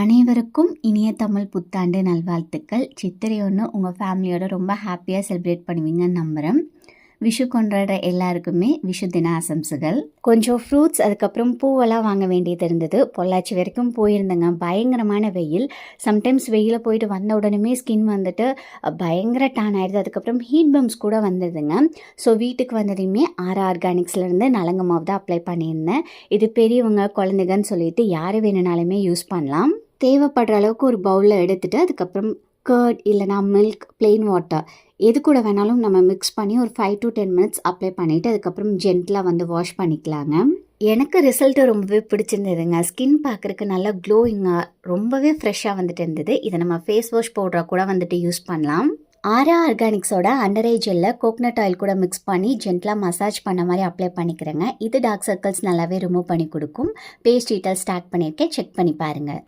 அனைவருக்கும் இனிய தமிழ் புத்தாண்டு நல்வாழ்த்துக்கள். சித்திரை 1 உங்கள் ஃபேமிலியோட ரொம்ப ஹாப்பியாக செலிப்ரேட் பண்ணுவீங்கன்னு நம்புகிறேன். விஷு கொண்டாடுற எல்லாருக்குமே விஷு தின ஆசம்சுகள். கொஞ்சம் ஃப்ரூட்ஸ் அதுக்கப்புறம் பூவெல்லாம் வாங்க வேண்டியது இருந்தது. பொள்ளாச்சி வரைக்கும் போயிருந்தேங்க. பயங்கரமான வெயில். சம்டைம்ஸ் வெயில போயிட்டு வந்த உடனே ஸ்கின் வந்துட்டு பயங்கர டேன் ஆயிடுது. அதுக்கப்புறம் ஹீட் பம்ப்ஸ் கூட வந்துடுதுங்க. ஸோ வீட்டுக்கு வந்ததையுமே ஆர்கானிக்ஸ்லேருந்து நலங்கு மாவு தான் அப்ளை பண்ணியிருந்தேன். இது பெரியவங்க குழந்தைங்கன்னு சொல்லிட்டு யார் வேணுனாலுமே யூஸ் பண்ணலாம். தேவைப்படுற அளவுக்கு ஒரு பவுலில் எடுத்துகிட்டு அதுக்கப்புறம் கர்ட் இல்லைனா மில்க், பிளெயின் வாட்டர் எது கூட வேணாலும் நம்ம மிக்ஸ் பண்ணி ஒரு 5 to 10 minutes அப்ளை பண்ணிவிட்டு அதுக்கப்புறம் ஜென்டிலாக வந்து வாஷ் பண்ணிக்கலாங்க. எனக்கு ரிசல்ட்டு ரொம்பவே பிடிச்சிருந்ததுங்க. ஸ்கின் பார்க்குறக்கு நல்லா க்ளோயிங்காக ரொம்பவே ஃப்ரெஷ்ஷாக வந்துட்டு இருந்தது. இதை நம்ம ஃபேஸ் வாஷ் பவுடராக கூட வந்துட்டு யூஸ் பண்ணலாம். ஆர்கானிக்ஸோட அண்டர் ஐ ஜெல்லில் கோகனட் ஆயில் கூட மிக்ஸ் பண்ணி ஜென்டலாக மசாஜ் பண்ண மாதிரி அப்ளை பண்ணிக்கிறேங்க. இது டார்க் சர்க்கிள்ஸ் நல்லாவே ரிமூவ் பண்ணி கொடுக்கும். பேஸ்ட் டீட்டெயில் ஸ்டார்ட் பண்ணியிருக்கேன், செக் பண்ணி பாருங்கள்.